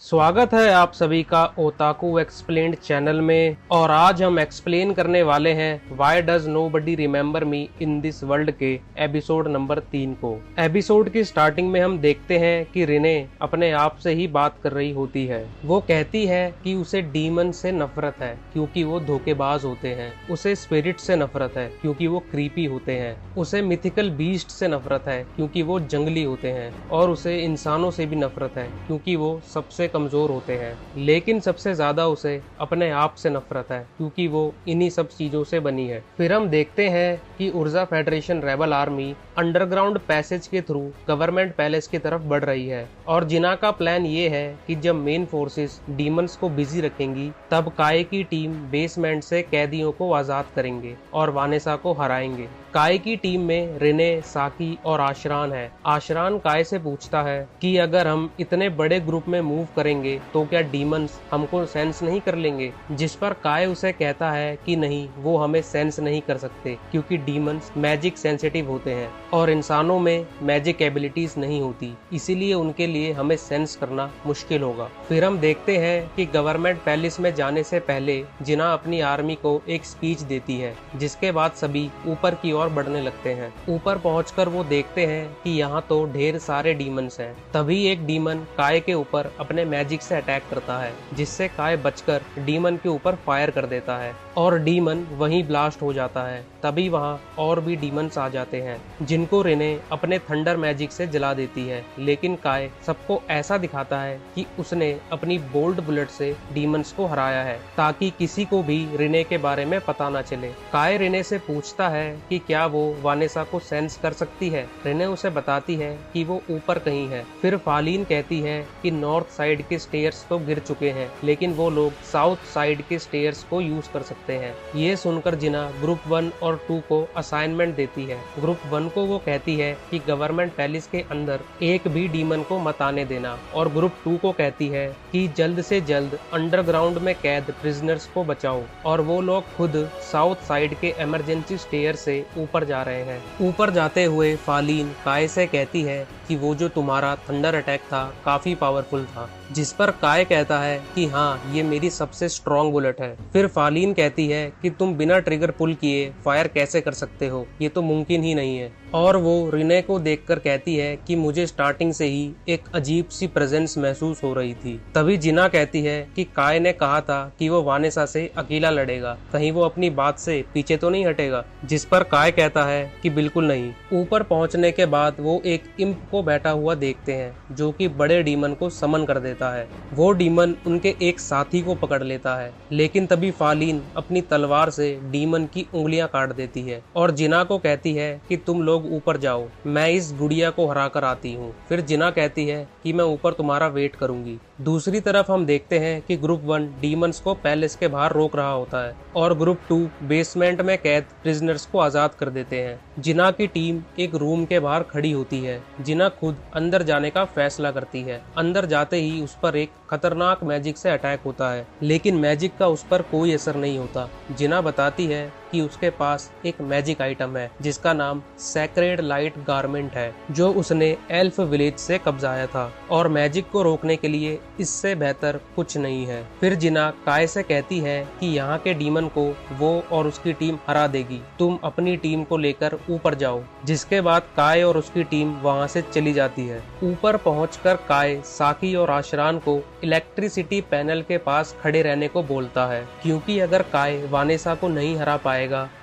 स्वागत है आप सभी का ओताकू एक्सप्लेन्ड चैनल में। और आज हम एक्सप्लेन करने वाले हैं why does nobody remember me in this world के एपिसोड नंबर 3 को। एपिसोड की स्टार्टिंग में हम देखते हैं कि रिने अपने आप से ही बात कर रही होती है। वो कहती है कि उसे डीमन से नफरत है क्योंकि वो धोखेबाज होते हैं, उसे स्पिरिट से नफरत है क्योंकि वो क्रीपी होते हैं, उसे मिथिकल बीस्ट से नफरत है क्योंकि वो जंगली होते हैं, और उसे इंसानों से भी नफरत है क्योंकि वो सबसे कमजोर होते हैं। लेकिन सबसे ज्यादा उसे अपने आप से नफरत है क्योंकि वो इन्हीं सब चीजों से बनी है। फिर हम देखते हैं कि उर्जा federation rebel army underground passage के थ्रू गवर्नमेंट पैलेस की तरफ बढ़ रही है, और जिना का प्लान ये है कि जब मेन फोर्सेस डीमंस को बिजी रखेंगी तब काय की टीम बेसमेंट से कैदियों को आजाद करेंगे और वानेसा को हराएंगे। काय की टीम में रिने, साकी और आशरान है। आशरान काय से पूछता है कि अगर हम इतने बड़े ग्रुप में मूव करेंगे तो क्या डीमंस हमको सेंस नहीं कर लेंगे, जिस पर काय उसे कहता है कि नहीं, वो हमें सेंस नहीं कर सकते क्योंकि डीमंस मैजिक सेंसिटिव होते हैं और इंसानों में मैजिक एबिलिटीज नहीं होती, इसीलिए उनके लिए हमें सेंस करना मुश्किल होगा। फिर हम देखते हैं कि गवर्नमेंट पैलेस में जाने से पहले जिना अपनी आर्मी को एक स्पीच देती है, जिसके बाद सभी ऊपर की ओर बढ़ने लगते हैं। ऊपर पहुंचकर वो देखते हैं कि यहाँ तो ढेर सारे डीमंस हैं। तभी एक डीमन काय के ऊपर अपने मैजिक से अटैक करता है, जिससे काय बचकर डीमन के ऊपर फायर कर देता है और डीमन वहीं ब्लास्ट हो जाता है। तभी वहाँ और भी डीमंस आ जाते हैं जिनको रिने अपने थंडर मैजिक से जला देती है, लेकिन काय सबको ऐसा दिखाता है कि उसने अपनी बोल्ड बुलेट से डीमंस को हराया है ताकि किसी को भी रिने के बारे में पता ना चले। काय रिने से पूछता है कि क्या वो वानेसा को सेंस कर सकती है। रिने उसे बताती है कि वो ऊपर कहीं है। फिर फालीन कहती है कि नॉर्थ साइड के स्टेयर्स तो गिर चुके हैं, लेकिन वो लोग साउथ साइड के स्टेयर्स को यूज कर सकते हैं। ये सुनकर जिना ग्रुप 1 और 2 को असाइनमेंट देती है। ग्रुप 1 को वो कहती है कि गवर्नमेंट पैलेस के अंदर एक भी डीमन को मत आने देना, और ग्रुप 2 को कहती है कि जल्द से जल्द अंडरग्राउंड में कैद प्रिजनर्स को बचाओ। और वो लोग खुद साउथ साइड के इमरजेंसी स्टेयर से ऊपर जा रहे हैं। ऊपर जाते हुए फालीन काय से कहती है कि वो जो तुम्हारा थंडर अटैक था काफी पावरफुल था, जिस पर काय कहता है कि हाँ, ये मेरी सबसे स्ट्रॉन्ग बुलेट है। फिर फालीन कहती है कि तुम बिना ट्रिगर पुल किए फायर कैसे कर सकते हो, ये तो मुमकिन ही नहीं है। और वो रिने को देखकर कहती है कि मुझे स्टार्टिंग से ही एक अजीब सी प्रेजेंस महसूस हो रही थी। तभी जिना कहती है कि काय ने कहा था कि वो वानेसा से अकेला लड़ेगा, कहीं वो अपनी बात से पीछे तो नहीं हटेगा, जिस पर काय कहता है कि बिल्कुल नहीं। ऊपर पहुंचने के बाद वो एक इम्प को बैठा हुआ देखते हैं जो कि बड़े डीमन को समन कर देता है। वो डीमन उनके एक साथी को पकड़ लेता है, लेकिन तभी फालीन अपनी तलवार से डीमन की उंगलियां काट देती है और जिना को कहती है कि तुम लोग ऊपर जाओ, मैं इस गुड़िया को हरा कर आती हूँ। फिर जिना कहती है कि मैं ऊपर तुम्हारा वेट करूंगी। दूसरी तरफ हम देखते हैं कि ग्रुप 1 डीमंस को पैलेस के बाहर रोक रहा होता है और ग्रुप 2 बेसमेंट में कैद प्रिजनर्स को आजाद कर देते हैं। जिना की टीम एक रूम के बाहर खड़ी होती है। जिना खुद अंदर जाने का फैसला करती है। अंदर जाते ही उस पर एक खतरनाक मैजिक से अटैक होता है, लेकिन मैजिक का उस पर कोई असर नहीं होता। जिना बताती है कि उसके पास एक मैजिक आइटम है जिसका नाम सैक्रेड लाइट गारमेंट है, जो उसने एल्फ विलेज से कब्जाया था, और मैजिक को रोकने के लिए इससे बेहतर कुछ नहीं है। फिर जिना काय से कहती है कि यहाँ के डीमन को वो और उसकी टीम हरा देगी, तुम अपनी टीम को लेकर ऊपर जाओ। जिसके बाद काय और उसकी टीम वहाँ से चली जाती है। ऊपर पहुंचकर काय साकी और आशरान को इलेक्ट्रिसिटी पैनल के पास खड़े रहने को बोलता है, क्योंकि अगर काय वानेसा को नहीं हरा पाएगा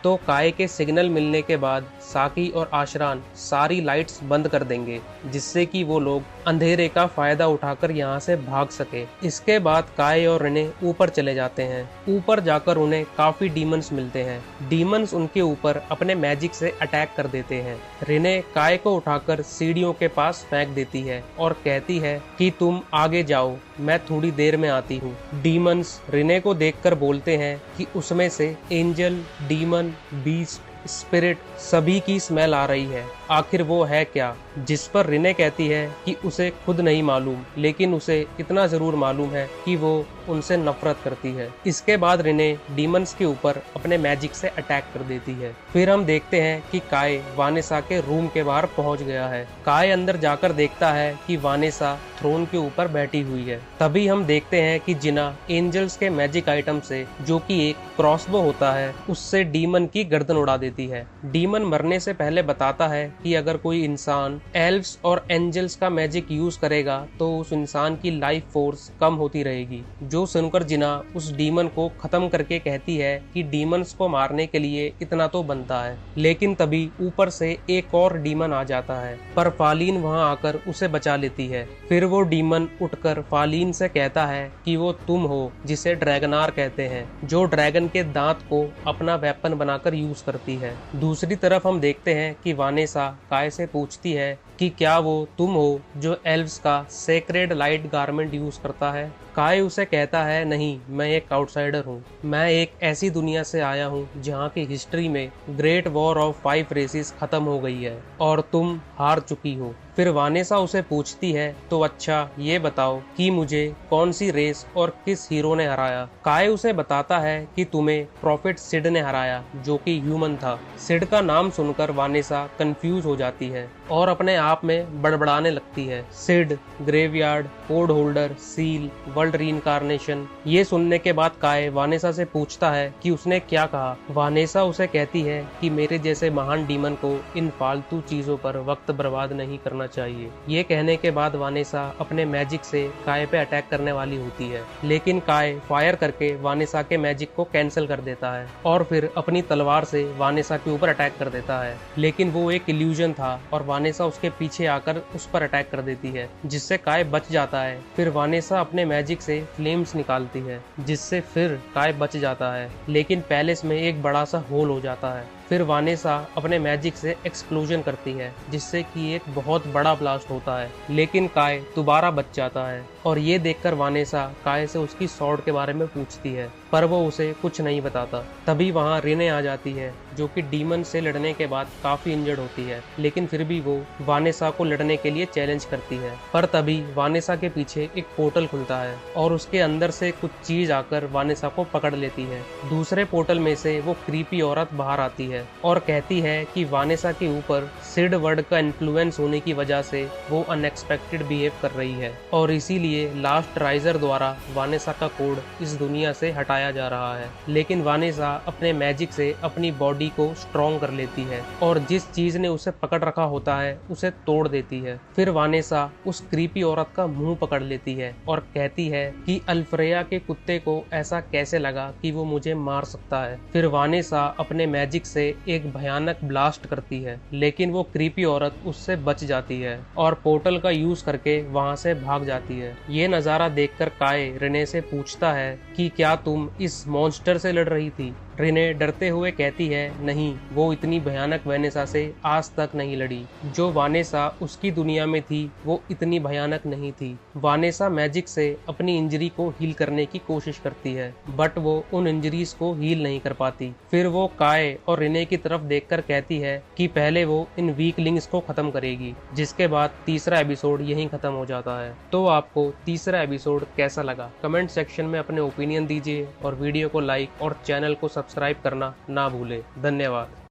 तो काय के सिग्नल मिलने के बाद साकी और आशरान सारी लाइट्स बंद कर देंगे, जिससे कि वो लोग अंधेरे का फायदा उठाकर यहाँ से भाग सके। इसके बाद काय और रिने ऊपर चले जाते हैं। ऊपर जाकर उन्हें काफी डीमंस मिलते हैं। डीमंस उनके ऊपर अपने मैजिक से अटैक कर देते हैं। रिने काय को उठाकर सीढ़ियों के पास फेंक देती है और कहती है कि तुम आगे जाओ, मैं थोड़ी देर में आती हूँ। डीमंस रिने को देखकर बोलते हैं कि उसमें से एंजल, डीमन, बीस्ट, स्पिरिट सभी की स्मेल आ रही है आखिर वो है क्या, जिस पर रिने कहती है कि उसे खुद नहीं मालूम, लेकिन उसे इतना जरूर मालूम है कि वो उनसे नफरत करती है। इसके बाद रिने डीमंस के ऊपर अपने मैजिक से अटैक कर देती है। फिर हम देखते हैं कि काय वानेसा के रूम के बाहर पहुंच गया है। काय अंदर जाकर देखता है कि वानेसा थ्रोन के ऊपर बैठी हुई है। तभी हम देखते हैं कि जिना एंजल्स के मैजिक आइटम से, जो कि एक क्रॉसबो होता है, उससे डीमन की गर्दन उड़ा देती है। डीमन मरने से पहले बताता है कि अगर कोई इंसान एल्व्स और एंजल्स का मैजिक यूज करेगा तो उस इंसान की लाइफ फोर्स कम होती रहेगी। जो सुनकर जिना उस डीमन को खत्म करके कहती है कि डीमंस को मारने के लिए इतना तो बनता है। लेकिन तभी ऊपर से एक और डीमन आ जाता है, पर फालीन वहां आकर उसे बचा लेती है। फिर वो डीमन उठकर फालीन से कहता है कि वो तुम हो जिसे ड्रैगनार कहते हैं, जो ड्रैगन के दांत को अपना वेपन बनाकर यूज करती है। दूसरी तरफ हम देखते हैं कि वानेसा काय से पूछती है कि क्या वो तुम हो जो एल्व्स का सेक्रेड लाइट गारमेंट यूज करता है। काय उसे कहता है, नहीं, मैं एक आउटसाइडर हूँ। मैं एक ऐसी दुनिया से आया हूँ जहाँ की हिस्ट्री में ग्रेट वॉर ऑफ 5 रेसेस खत्म हो गई है और तुम हार चुकी हो। फिर वानेसा उसे पूछती है, तो अच्छा ये बताओ कि मुझे कौन सी रेस और किस हीरो ने हराया। काय उसे बताता है कि तुम्हें प्रॉफिट सिड ने हराया, जो कि ह्यूमन था। सिड का नाम सुनकर वानेसा कंफ्यूज हो जाती है और अपने आप में बड़बड़ाने लगती है। Sid, graveyard, code holder, seal, world reincarnation, ये सुनने के बाद काय वानेसा से पूछता है कि उसने क्या कहा। वानेसा उसे कहती है कि मेरे जैसे महान डीमन को इन फालतू चीजों पर वक्त बर्बाद नहीं करना चाहिए। ये कहने के बाद वानेसा अपने मैजिक से काय पे अटैक करने वाली होती है, लेकिन काय फायर करके वानेसा के मैजिक को कैंसिल कर देता है और फिर अपनी तलवार से वानेसा के ऊपर अटैक कर देता है। लेकिन वो एक इल्यूजन था और वानेसा उसके पीछे आकर उस पर अटैक कर देती है, जिससे काय बच जाता है। फिर वानेसा अपने मैजिक से फ्लेम्स निकालती है, जिससे फिर काय बच जाता है, लेकिन पैलेस में एक बड़ा सा होल हो जाता है। फिर वानेसा अपने मैजिक से एक्सप्लोजन करती है, जिससे कि एक बहुत बड़ा ब्लास्ट होता है, लेकिन काय दोबारा बच जाता है। और ये देखकर वानेसा काय से उसकी सॉर्ड के बारे में पूछती है, पर वो उसे कुछ नहीं बताता। तभी वहाँ रिने आ जाती है, जो कि डीमन से लड़ने के बाद काफी इंजर्ड होती है, लेकिन फिर भी वो वानेसा को लड़ने के लिए चैलेंज करती है। पर तभी वानेसा के पीछे एक पोर्टल खुलता है और उसके अंदर से कुछ चीज आकर वानेसा को पकड़ लेती है। दूसरे पोर्टल में से वो क्रीपी औरत बाहर आती है और कहती है कि वानेसा के ऊपर सिड वर्ड का इन्फ्लुएंस होने की वजह से वो अनएक्सपेक्टेड बिहेव कर रही है और इसीलिए लास्ट राइजर द्वारा वानेसा का कोड इस दुनिया से हटाया जा रहा है। लेकिन वानेसा अपने मैजिक से अपनी बॉडी को स्ट्रॉन्ग कर लेती है और जिस चीज ने उसे पकड़ रखा होता है उसे तोड़ देती है। फिर वानेसा उस क्रीपी औरत का मुंह पकड़ लेती है और कहती है कि अल्फ्रेया के कुत्ते को ऐसा कैसे लगा कि वो मुझे मार सकता है। फिर वानेसा अपने मैजिक से एक भयानक ब्लास्ट करती है, लेकिन वो क्रीपी औरत उससे बच जाती है और पोर्टल का यूज करके वहां से भाग जाती है। ये नजारा देखकर काय रिने से पूछता है कि क्या तुम इस मॉन्स्टर से लड़ रही थी। रिने डरते हुए कहती है, नहीं, वो इतनी भयानक वानेसा से आज तक नहीं लड़ी। जो वानेसा उसकी दुनिया में थी वो इतनी भयानक नहीं थी। वानेसा मैजिक से अपनी इंजरी को हील करने की कोशिश करती है, बट वो उन इंजरीज को हील नहीं कर पाती। फिर वो काय और रिने की तरफ देखकर कहती है कि पहले वो इन वीकलिंग्स को खत्म करेगी, जिसके बाद तीसरा एपिसोड यहीं खत्म हो जाता है। तो आपको तीसरा एपिसोड कैसा लगा, कमेंट सेक्शन में अपने ओपिनियन दीजिए और वीडियो को लाइक और चैनल को सब्सक्राइब करना ना भूले। धन्यवाद।